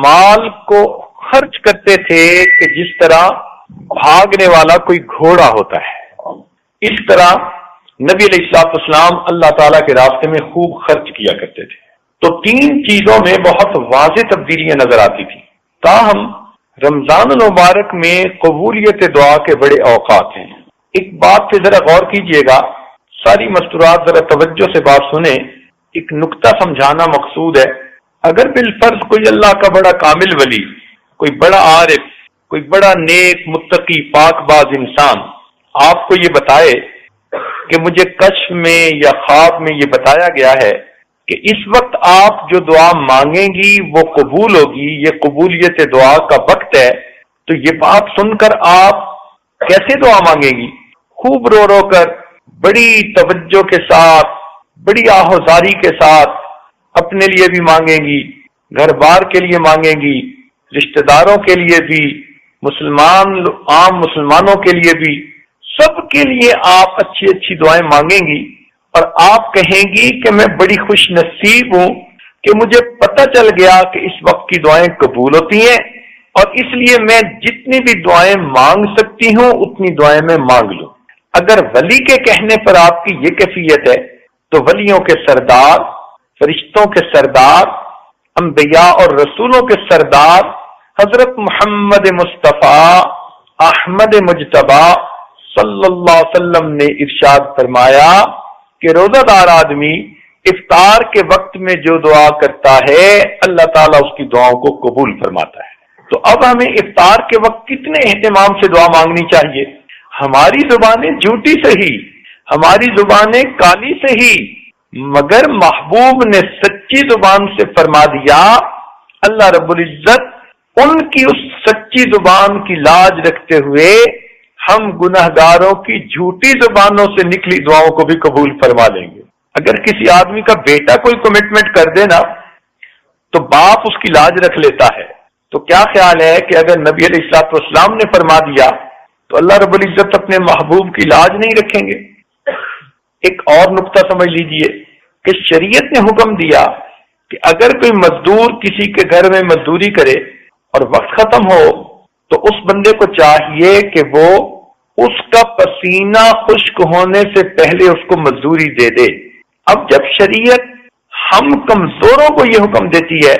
مال کو خرچ کرتے تھے کہ جس طرح بھاگنے والا کوئی گھوڑا ہوتا ہے، اس طرح نبی علیہ الصلوۃ والسلام اللہ تعالیٰ کے راستے میں خوب خرچ کیا کرتے تھے۔ تو تین چیزوں میں بہت واضح تبدیلیاں نظر آتی تھی۔ تاہم رمضان المبارک میں قبولیت دعا کے بڑے اوقات ہیں۔ ایک بات پہ ذرا غور کیجئے گا، ساری مستورات ذرا توجہ سے بات سنیں، ایک نقطہ سمجھانا مقصود ہے۔ اگر بالفرض کوئی اللہ کا بڑا کامل ولی، کوئی بڑا عارف، کوئی بڑا نیک متقی پاک باز انسان آپ کو یہ بتائے کہ مجھے کشف میں یا خواب میں یہ بتایا گیا ہے کہ اس وقت آپ جو دعا مانگیں گی وہ قبول ہوگی، یہ قبولیت دعا کا وقت ہے، تو یہ بات سن کر آپ کیسے دعا مانگیں گی؟ خوب رو رو کر، بڑی توجہ کے ساتھ، بڑی آہوزاری کے ساتھ اپنے لیے بھی مانگیں گی، گھر بار کے لیے مانگیں گی، رشتہ داروں کے لیے بھی، عام مسلمانوں کے لیے بھی، سب کے لیے آپ اچھی اچھی دعائیں مانگیں گی، اور آپ کہیں گی کہ میں بڑی خوش نصیب ہوں کہ مجھے پتہ چل گیا کہ اس وقت کی دعائیں قبول ہوتی ہیں، اور اس لیے میں جتنی بھی دعائیں مانگ سکتی ہوں اتنی دعائیں میں مانگ لوں۔ اگر ولی کے کہنے پر آپ کی یہ کیفیت ہے تو ولیوں کے سردار، فرشتوں کے سردار، انبیاء اور رسولوں کے سردار حضرت محمد مصطفیٰ احمد مجتبی صلی اللہ علیہ وسلم نے ارشاد فرمایا کہ روزہ دار آدمی افطار کے وقت میں جو دعا کرتا ہے اللہ تعالیٰ اس کی دعاؤں کو قبول فرماتا ہے۔ تو اب ہمیں افطار کے وقت کتنے اہتمام سے دعا مانگنی چاہیے؟ ہماری زبانیں جھوٹی صحیح، ہماری زبانیں کالی صحیح، مگر محبوب نے سچی زبان سے فرما دیا، اللہ رب العزت ان کی اس سچی زبان کی لاج رکھتے ہوئے ہم گناہگاروں کی جھوٹی زبانوں سے نکلی دعاؤں کو بھی قبول فرما لیں گے۔ اگر کسی آدمی کا بیٹا کوئی کمٹمنٹ کر دے نا تو باپ اس کی لاج رکھ لیتا ہے، تو کیا خیال ہے کہ اگر نبی علیہ الصلوۃ والسلام نے فرما دیا تو اللہ رب العزت اپنے محبوب کی لاج نہیں رکھیں گے؟ ایک اور نقطہ سمجھ لیجئے کہ شریعت نے حکم دیا کہ اگر کوئی مزدور کسی کے گھر میں مزدوری کرے اور وقت ختم ہو تو اس بندے کو چاہیے کہ وہ اس کا پسینہ خشک ہونے سے پہلے اس کو مزدوری دے دے۔ اب جب شریعت ہم کمزوروں کو یہ حکم دیتی ہے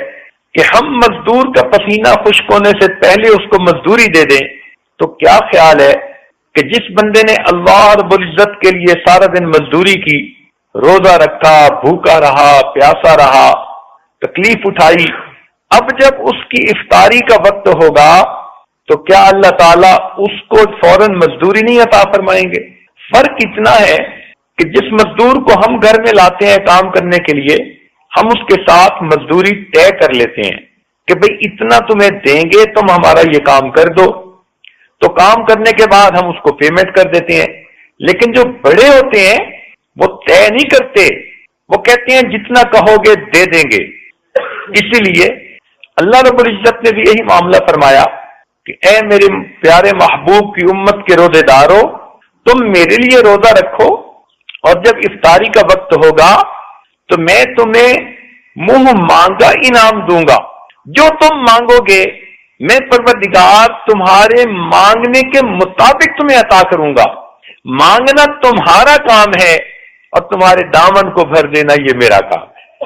کہ ہم مزدور کا پسینہ خشک ہونے سے پہلے اس کو مزدوری دے دیں، تو کیا خیال ہے کہ جس بندے نے اللہ رب العزت کے لیے سارا دن مزدوری کی، روزہ رکھا، بھوکا رہا، پیاسا رہا، تکلیف اٹھائی، اب جب اس کی افطاری کا وقت ہوگا تو کیا اللہ تعالیٰ اس کو فوراً مزدوری نہیں عطا فرمائیں گے؟ فرق اتنا ہے کہ جس مزدور کو ہم گھر میں لاتے ہیں کام کرنے کے لیے، ہم اس کے ساتھ مزدوری طے کر لیتے ہیں کہ بھئی اتنا تمہیں دیں گے، تم ہمارا یہ کام کر دو، تو کام کرنے کے بعد ہم اس کو پیمنٹ کر دیتے ہیں۔ لیکن جو بڑے ہوتے ہیں وہ طے نہیں کرتے، وہ کہتے ہیں جتنا کہو گے دے دیں گے۔ اسی لیے اللہ رب العزت نے بھی یہی معاملہ فرمایا کہ اے میرے پیارے محبوب کی امت کے روزے دارو، تم میرے لیے روزہ رکھو، اور جب افطاری کا وقت ہوگا تو میں تمہیں منہ مانگا انعام دوں گا، جو تم مانگو گے میں پروردگار تمہارے مانگنے کے مطابق تمہیں عطا کروں گا۔ مانگنا تمہارا کام ہے اور تمہارے دامن کو بھر دینا یہ میرا کام ہے۔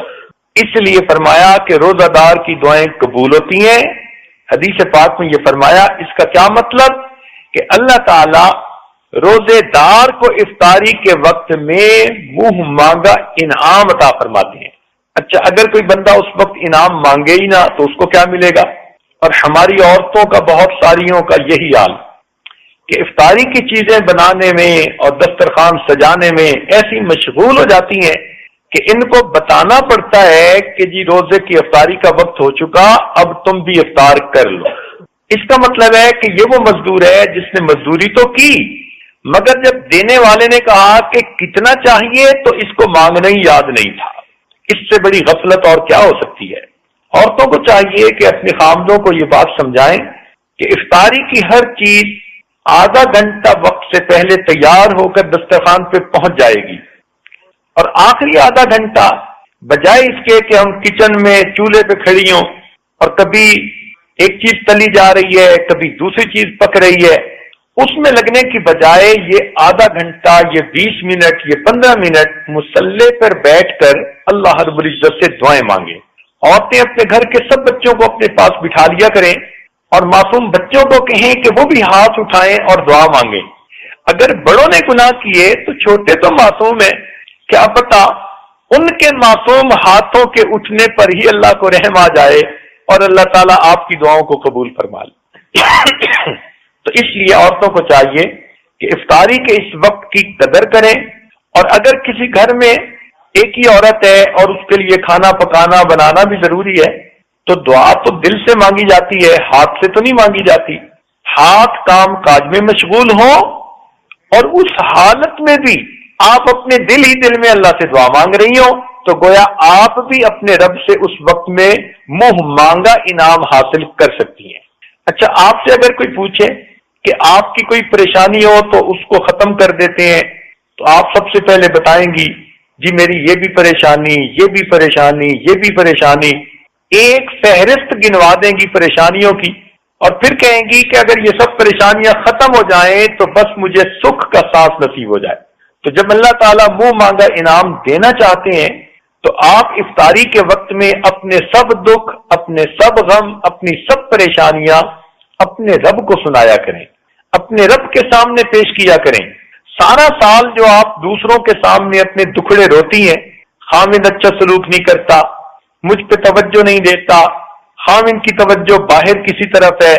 اس لیے فرمایا کہ روزہ دار کی دعائیں قبول ہوتی ہیں۔ حدیث پاک میں یہ فرمایا، اس کا کیا مطلب کہ اللہ تعالی روزے دار کو افطاری کے وقت میں منہ مانگا انعام عطا فرماتے ہیں۔ اچھا، اگر کوئی بندہ اس وقت انعام مانگے ہی نہ تو اس کو کیا ملے گا؟ اور ہماری عورتوں کا، بہت ساریوں کا یہی حال کہ افطاری کی چیزیں بنانے میں اور دسترخوان سجانے میں ایسی مشغول ہو جاتی ہیں کہ ان کو بتانا پڑتا ہے کہ جی روزے کی افطاری کا وقت ہو چکا، اب تم بھی افطار کر لو۔ اس کا مطلب ہے کہ یہ وہ مزدور ہے جس نے مزدوری تو کی، مگر جب دینے والے نے کہا کہ کتنا چاہیے تو اس کو مانگنا ہی یاد نہیں تھا۔ اس سے بڑی غفلت اور کیا ہو سکتی ہے؟ عورتوں کو چاہیے کہ اپنے خامدوں کو یہ بات سمجھائیں کہ افطاری کی ہر چیز آدھا گھنٹہ وقت سے پہلے تیار ہو کر دسترخوان پہ پہنچ جائے گی، اور آخری آدھا گھنٹہ بجائے اس کے کہ ہم کچن میں چولہے پہ کھڑی ہوں اور کبھی ایک چیز تلی جا رہی ہے کبھی دوسری چیز پک رہی ہے، اس میں لگنے کی بجائے یہ آدھا گھنٹہ، یہ 20 منٹ، یہ 15 منٹ مصلے پر بیٹھ کر اللہ رب العزت سے دعائیں مانگیں۔ عورتیں اپنے گھر کے سب بچوں کو اپنے پاس بٹھا لیا کریں اور معصوم بچوں کو کہیں کہ وہ بھی ہاتھ اٹھائیں اور دعا مانگیں۔ اگر بڑوں نے گناہ کیے تو چھوٹے تو معصوم ہیں، کیا پتا ان کے معصوم ہاتھوں کے اٹھنے پر ہی اللہ کو رحم آ جائے اور اللہ تعالیٰ آپ کی دعاؤں کو قبول فرما لے۔ تو اس لیے عورتوں کو چاہیے کہ افطاری کے اس وقت کی قدر کریں، اور اگر کسی گھر میں ایک ہی عورت ہے اور اس کے لیے کھانا پکانا بنانا بھی ضروری ہے تو دعا تو دل سے مانگی جاتی ہے، ہاتھ سے تو نہیں مانگی جاتی۔ ہاتھ کام کاج میں مشغول ہوں اور اس حالت میں بھی آپ اپنے دل ہی دل میں اللہ سے دعا مانگ رہی ہوں تو گویا آپ بھی اپنے رب سے اس وقت میں منہ مانگا انعام حاصل کر سکتی ہیں۔ اچھا، آپ سے اگر کوئی پوچھے کہ آپ کی کوئی پریشانی ہو تو اس کو ختم کر دیتے ہیں تو آپ سب سے پہلے بتائیں گی جی میری یہ بھی پریشانی، یہ بھی پریشانی، یہ بھی پریشانی، ایک فہرست گنوا دیں گی پریشانیوں کی، اور پھر کہیں گی کہ اگر یہ سب پریشانیاں ختم ہو جائیں تو بس مجھے سکھ کا سانس نصیب ہو جائے۔ تو جب اللہ تعالیٰ منہ مانگا انعام دینا چاہتے ہیں تو آپ افطاری کے وقت میں اپنے سب دکھ، اپنے سب غم، اپنی سب پریشانیاں اپنے رب کو سنایا کریں، اپنے رب کے سامنے پیش کیا کریں۔ سارا سال جو آپ دوسروں کے سامنے اپنے دکھڑے روتی ہیں، خامد اچھا سلوک نہیں کرتا، مجھ پہ توجہ نہیں دیتا، خامد کی توجہ باہر کسی طرف ہے،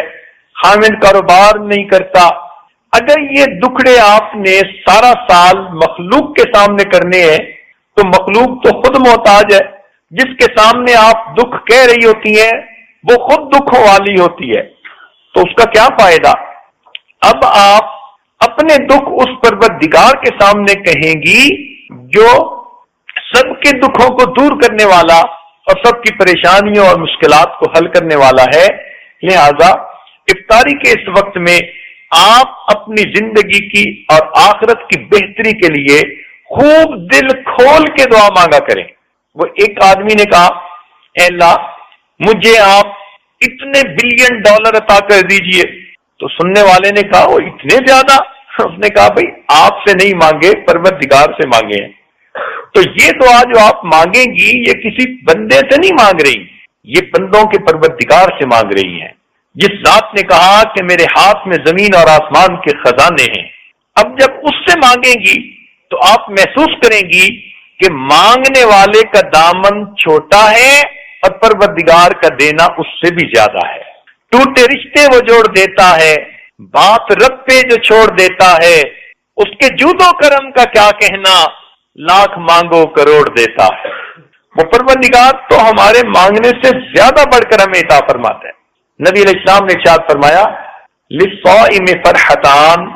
خامد کاروبار نہیں کرتا، اگر یہ دکھڑے آپ نے سارا سال مخلوق کے سامنے کرنے ہیں تو مخلوق تو خود محتاج ہے، جس کے سامنے آپ دکھ کہہ رہی ہوتی ہیں وہ خود دکھوں والی ہوتی ہے، تو اس کا کیا فائدہ؟ اب آپ اپنے دکھ اس پروردگار کے سامنے کہیں گی جو سب کے دکھوں کو دور کرنے والا اور سب کی پریشانیوں اور مشکلات کو حل کرنے والا ہے۔ لہذا افطاری کے اس وقت میں آپ اپنی زندگی کی اور آخرت کی بہتری کے لیے خوب دل کھول کے دعا مانگا کریں۔ وہ ایک آدمی نے کہا اے اللہ مجھے آپ اتنے بلین ڈالر عطا کر دیجئے، تو سننے والے نے کہا وہ اتنے زیادہ؟ اس نے کہا بھائی آپ سے نہیں مانگے، پروردگار سے مانگے ہیں۔ تو یہ دعا جو آپ مانگیں گی یہ کسی بندے سے نہیں مانگ رہی، یہ بندوں کے پروردگار سے مانگ رہی ہیں، جس ذات نے کہا کہ میرے ہاتھ میں زمین اور آسمان کے خزانے ہیں۔ اب جب اس سے مانگیں گی تو آپ محسوس کریں گی کہ مانگنے والے کا دامن چھوٹا ہے اور پروردگار کا دینا اس سے بھی زیادہ ہے۔ ٹوٹے رشتے وہ جوڑ دیتا ہے، بات رب پہ جو چھوڑ دیتا ہے، اس کے جود و کرم کا کیا کہنا، لاکھ مانگو کروڑ دیتا ہے۔ وہ پروردگار تو ہمارے مانگنے سے زیادہ بڑھ کر ہمیں عطا فرماتا ہے۔ نبی علیہ السلام نے ارشاد فرمایا للصائم فرحتان،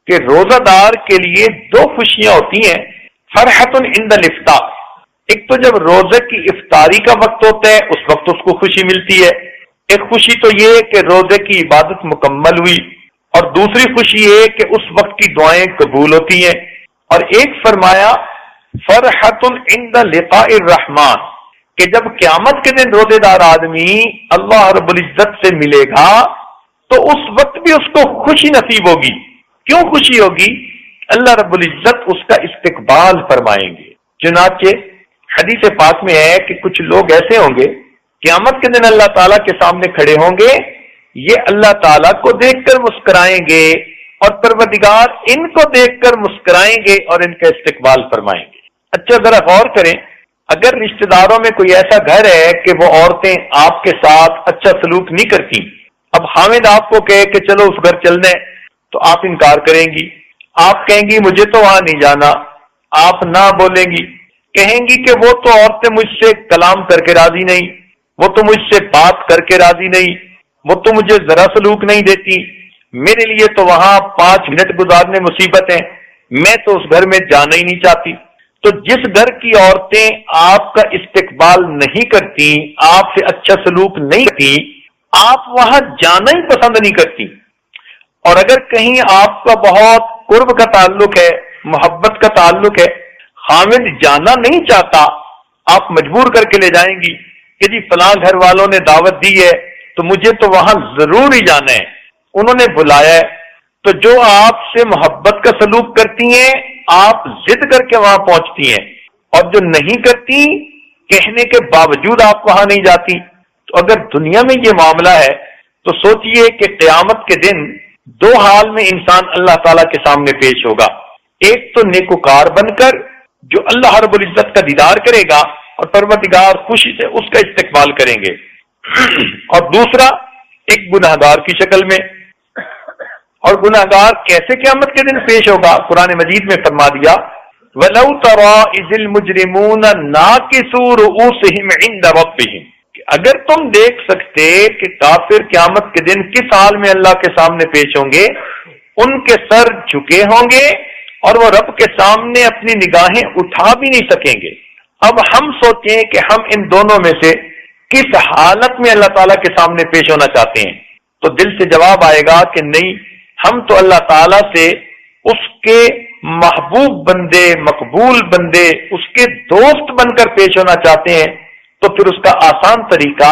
کہ روزہ دار کے لیے دو خوشیاں ہوتی ہیں، فرحت عند الافطار، ایک تو جب روزے کی افطاری کا وقت ہوتا ہے اس وقت اس کو خوشی ملتی ہے، ایک خوشی تو یہ کہ روزے کی عبادت مکمل ہوئی، اور دوسری خوشی یہ کہ اس وقت کی دعائیں قبول ہوتی ہیں، اور ایک فرمایا فرحت عند لقاء الرحمن، کہ جب قیامت کے دن روزے دار آدمی اللہ رب العزت سے ملے گا تو اس وقت بھی اس کو خوشی نصیب ہوگی۔ کیوں خوشی ہوگی؟ اللہ رب العزت اس کا استقبال فرمائیں گے۔ چنانچہ حدیث پاک میں ہے کہ کچھ لوگ ایسے ہوں گے قیامت کے دن اللہ تعالیٰ کے سامنے کھڑے ہوں گے، یہ اللہ تعالیٰ کو دیکھ کر مسکرائیں گے اور پروردگار ان کو دیکھ کر مسکرائیں گے اور ان کا استقبال فرمائیں گے۔ اچھا ذرا غور کریں، اگر رشتہ داروں میں کوئی ایسا گھر ہے کہ وہ عورتیں آپ کے ساتھ اچھا سلوک نہیں کرتی، اب حامد آپ کو کہے کہ چلو اس گھر چلنے، تو آپ انکار کریں گی، آپ کہیں گی مجھے تو وہاں نہیں جانا، آپ نہ بولیں گی، کہیں گی کہ وہ تو عورتیں مجھ سے کلام کر کے راضی نہیں، وہ تو مجھ سے بات کر کے راضی نہیں، وہ تو مجھے ذرا سلوک نہیں دیتی، میرے لیے تو وہاں 5 منٹ گزارنے مصیبت ہیں، میں تو اس گھر میں جانا ہی نہیں چاہتی۔ تو جس گھر کی عورتیں آپ کا استقبال نہیں کرتی، آپ سے اچھا سلوک نہیں کرتی، آپ وہاں جانا ہی پسند نہیں کرتی۔ اور اگر کہیں آپ کا بہت قرب کا تعلق ہے، محبت کا تعلق ہے، خامد جانا نہیں چاہتا، آپ مجبور کر کے لے جائیں گی کہ جی فلاں گھر والوں نے دعوت دی ہے تو مجھے تو وہاں ضرور ہی جانا ہے، انہوں نے بلایا ہے، تو جو آپ سے محبت کا سلوک کرتی ہیں آپ ضد کر کے وہاں پہنچتی ہیں، اور جو نہیں کرتی کہنے کے باوجود آپ وہاں نہیں جاتی۔ تو اگر دنیا میں یہ معاملہ ہے تو سوچئے کہ قیامت کے دن دو حال میں انسان اللہ تعالیٰ کے سامنے پیش ہوگا، ایک تو نیکوکار بن کر جو اللہ رب العزت کا دیدار کرے گا اور پروردگار خوشی سے اس کا استقبال کریں گے، اور دوسرا ایک گناہگار کی شکل میں۔ اور گناہگار کیسے قیامت کے دن پیش ہوگا؟ قرآن مجید میں فرما دیا وَلَوْ تَرَىٰ إِذِ الْمُجْرِمُونَ نَاكِسُو رُءُوسِهِمْ عِندَ رَبِّهِمْ، اگر تم دیکھ سکتے کہ کافر قیامت کے دن کس حال میں اللہ کے سامنے پیش ہوں گے، ان کے سر جھکے ہوں گے اور وہ رب کے سامنے اپنی نگاہیں اٹھا بھی نہیں سکیں گے۔ اب ہم سوچیں کہ ہم ان دونوں میں سے کس حالت میں اللہ تعالیٰ کے سامنے پیش ہونا چاہتے ہیں، تو دل سے جواب آئے گا کہ نہیں، ہم تو اللہ تعالیٰ سے اس کے محبوب بندے، مقبول بندے، اس کے دوست بن کر پیش ہونا چاہتے ہیں۔ تو پھر اس کا آسان طریقہ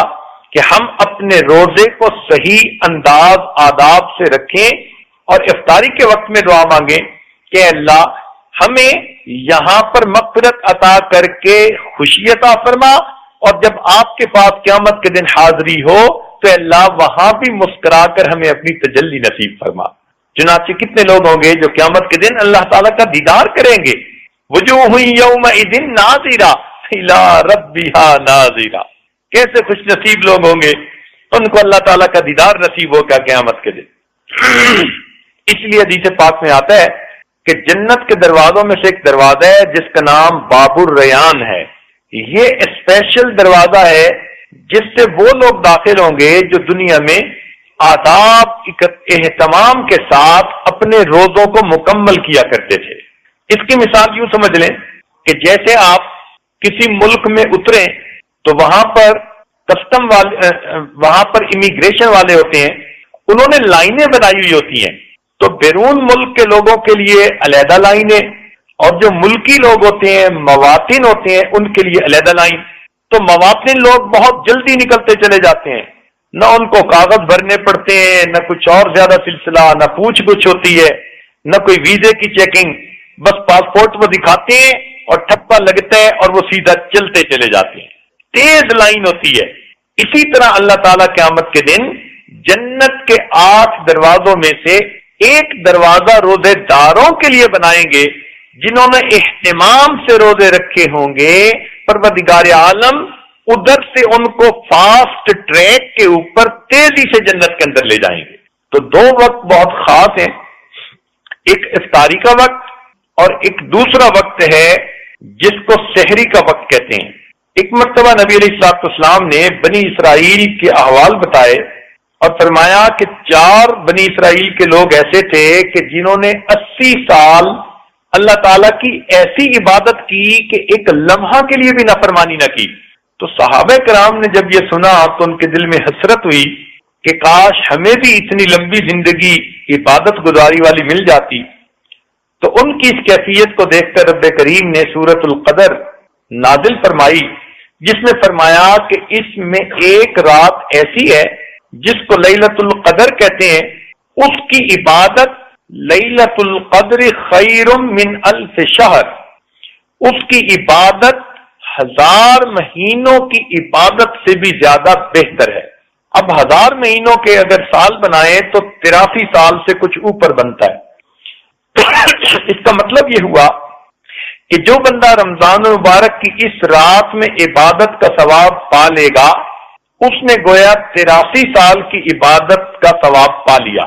کہ ہم اپنے روزے کو صحیح انداز آداب سے رکھیں اور افطاری کے وقت میں دعا مانگیں کہ اللہ ہمیں یہاں پر مغفرت عطا کر کے خوشی عطا فرما، اور جب آپ کے پاس قیامت کے دن حاضری ہو تو اللہ وہاں بھی مسکرا کر ہمیں اپنی تجلی نصیب فرما۔ چنانچہ کتنے لوگ ہوں گے جو قیامت کے دن اللہ تعالیٰ کا دیدار کریں گے، وجوہ یومئذ ناظرہ الی ربہا ناظرہ، کیسے خوش نصیب لوگ ہوں گے، ان کو اللہ تعالیٰ کا دیدار نصیب ہوگا قیامت کے دن۔ اس لیے حدیث پاک میں آتا ہے کہ جنت کے دروازوں میں سے ایک دروازہ ہے جس کا نام باب الریان ہے، یہ اسپیشل دروازہ ہے جس سے وہ لوگ داخل ہوں گے جو دنیا میں آداب اہتمام کے ساتھ اپنے روزوں کو مکمل کیا کرتے تھے۔ اس کی مثال یوں سمجھ لیں کہ جیسے آپ کسی ملک میں اتریں تو وہاں پر کسٹم والے، وہاں پر امیگریشن والے ہوتے ہیں، انہوں نے لائنیں بنائی ہوئی ہوتی ہیں، تو بیرون ملک کے لوگوں کے لیے علیحدہ لائنیں، اور جو ملکی لوگ ہوتے ہیں، مواطن ہوتے ہیں، ان کے لیے علیحدہ لائن۔ تو مواطن لوگ بہت جلدی نکلتے چلے جاتے ہیں، نہ ان کو کاغذ بھرنے پڑتے ہیں، نہ کچھ اور زیادہ سلسلہ، نہ پوچھ گچھ ہوتی ہے، نہ کوئی ویزے کی چیکنگ، بس پاسپورٹ وہ دکھاتے ہیں اور ٹھپا لگتا ہے اور وہ سیدھا چلتے چلے جاتے ہیں، تیز لائن ہوتی ہے۔ اسی طرح اللہ تعالیٰ قیامت کے دن جنت کے 8 دروازوں میں سے ایک دروازہ روزے داروں کے لیے بنائیں گے جنہوں نے اہتمام سے روزے رکھے ہوں گے۔ پروردگار عالم ادھر سے ان کو فاسٹ ٹریک کے اوپر تیزی سے جنت کے اندر لے جائیں گے۔ تو 2 وقت بہت خاص ہیں، ایک افطاری کا وقت اور ایک دوسرا وقت ہے جس کو سحری کا وقت کہتے ہیں۔ ایک مرتبہ نبی علیہ الصلوۃ والسلام نے بنی اسرائیل کے احوال بتائے اور فرمایا کہ 4 بنی اسرائیل کے لوگ ایسے تھے کہ جنہوں نے 80 سال اللہ تعالیٰ کی ایسی عبادت کی کہ ایک لمحہ کے لیے بھی نافرمانی نہ کی۔ تو صحابہ کرام نے جب یہ سنا تو ان کے دل میں حسرت ہوئی کہ کاش ہمیں بھی اتنی لمبی زندگی عبادت گزاری والی مل جاتی۔ تو ان کی اس کیفیت کو دیکھ کر رب کریم نے سورۃ القدر نازل فرمائی، جس میں فرمایا کہ اس میں ایک رات ایسی ہے جس کو لیلۃ القدر کہتے ہیں، اس کی عبادت لیلۃ القدر خیر من 1000 شہر، اس کی عبادت 1000 مہینوں کی عبادت سے بھی زیادہ بہتر ہے۔ اب 1000 مہینوں کے اگر سال بنائیں تو 83 سال سے کچھ اوپر بنتا ہے۔ اس کا مطلب یہ ہوا کہ جو بندہ رمضان المبارک کی اس رات میں عبادت کا ثواب پا لے گا، اس نے گویا 83 سال کی عبادت کا ثواب پا لیا۔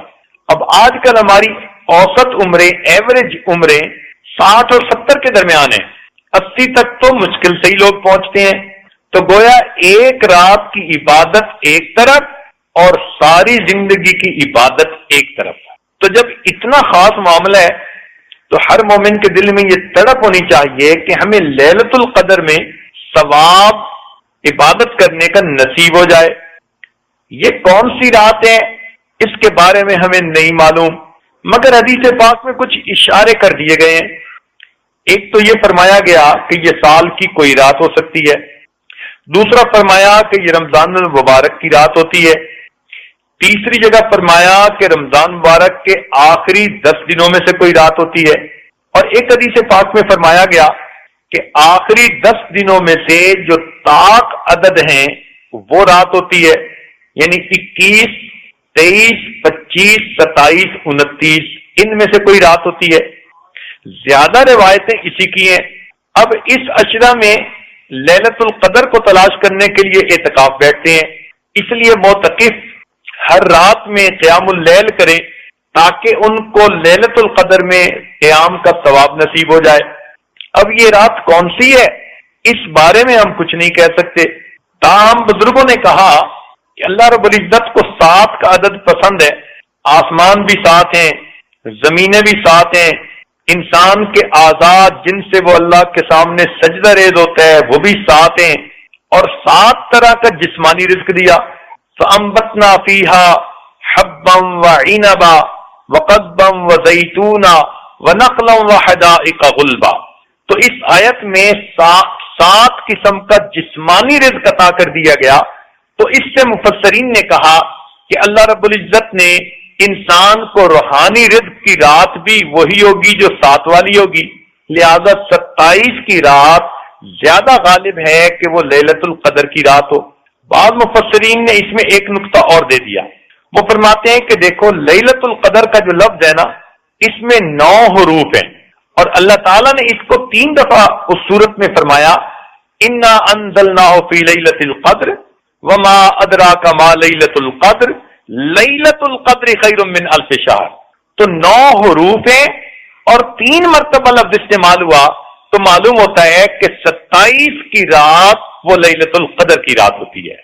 اب آج کل ہماری اوسط عمریں، ایوریج عمریں 60 اور 70 کے درمیان ہیں، 80 تک تو مشکل سے ہی لوگ پہنچتے ہیں۔ تو گویا ایک رات کی عبادت ایک طرف اور ساری زندگی کی عبادت ایک طرف۔ تو جب اتنا خاص معاملہ ہے تو ہر مومن کے دل میں یہ تڑپ ہونی چاہیے کہ ہمیں لیلۃ القدر میں ثواب عبادت کرنے کا نصیب ہو جائے۔ یہ کون سی رات ہے اس کے بارے میں ہمیں نہیں معلوم، مگر حدیث پاک میں کچھ اشارے کر دیے گئے ہیں۔ ایک تو یہ فرمایا گیا کہ یہ سال کی کوئی رات ہو سکتی ہے، دوسرا فرمایا کہ یہ رمضان المبارک کی رات ہوتی ہے، تیسری جگہ فرمایا کہ رمضان مبارک کے آخری 10 دنوں میں سے کوئی رات ہوتی ہے، اور ایک حدیث پاک میں فرمایا گیا کہ آخری 10 دنوں میں سے جو طاق عدد ہیں وہ رات ہوتی ہے، یعنی 21، 23، 25، 27، 29 ان میں سے کوئی رات ہوتی ہے۔ زیادہ روایتیں اسی کی ہیں۔ اب اس عشرہ میں لیلۃ القدر کو تلاش کرنے کے لیے اعتکاف بیٹھتے ہیں، اس لیے معتکف ہر رات میں قیام اللیل کریں تاکہ ان کو لیلۃ القدر میں قیام کا ثواب نصیب ہو جائے۔ اب یہ رات کون سی ہے اس بارے میں ہم کچھ نہیں کہہ سکتے، تاہم بزرگوں نے کہا کہ اللہ رب العزت کو 7 کا عدد پسند ہے، آسمان بھی 7 ہیں، زمینیں بھی 7 ہیں، انسان کے اعضاء جن سے وہ اللہ کے سامنے سجدہ ریز ہوتا ہے وہ بھی 7 ہیں، اور 7 طرح کا جسمانی رزق دیا۔ فَأَنبَتْنَا فِيهَا حَبًّا وَعِنَبًا وَقَضْبًا وَزَيْتُونًا وَنَخْلًا وَحَدَائِقَ غُلْبًا۔ تو اس آیت میں 7 قسم کا جسمانی رزق عطا کر دیا گیا۔ تو اس سے مفسرین نے کہا کہ اللہ رب العزت نے انسان کو روحانی رزق کی رات بھی وہی ہوگی جو 7 والی ہوگی، لہذا 27 کی رات زیادہ غالب ہے کہ وہ لیلۃ القدر کی رات ہو۔ بعض مفسرین نے اس میں ایک نقطہ اور دے دیا، وہ فرماتے ہیں کہ دیکھو لیلۃ القدر کا جو لفظ ہے نا اس میں 9 حروف ہیں، اور اللہ تعالیٰ نے اس کو 3 دفعہ اس صورت میں فرمایا انا انزلناہ فی لیلۃ القدر وما ادراک ما لیلۃ القدر لیلۃ القدر خیر من الف شہر۔ تو 9 حروف ہیں اور 3 مرتبہ لفظ استعمال ہوا، تو معلوم ہوتا ہے کہ 27 کی رات وہ لیلۃ القدر کی رات ہوتی ہے۔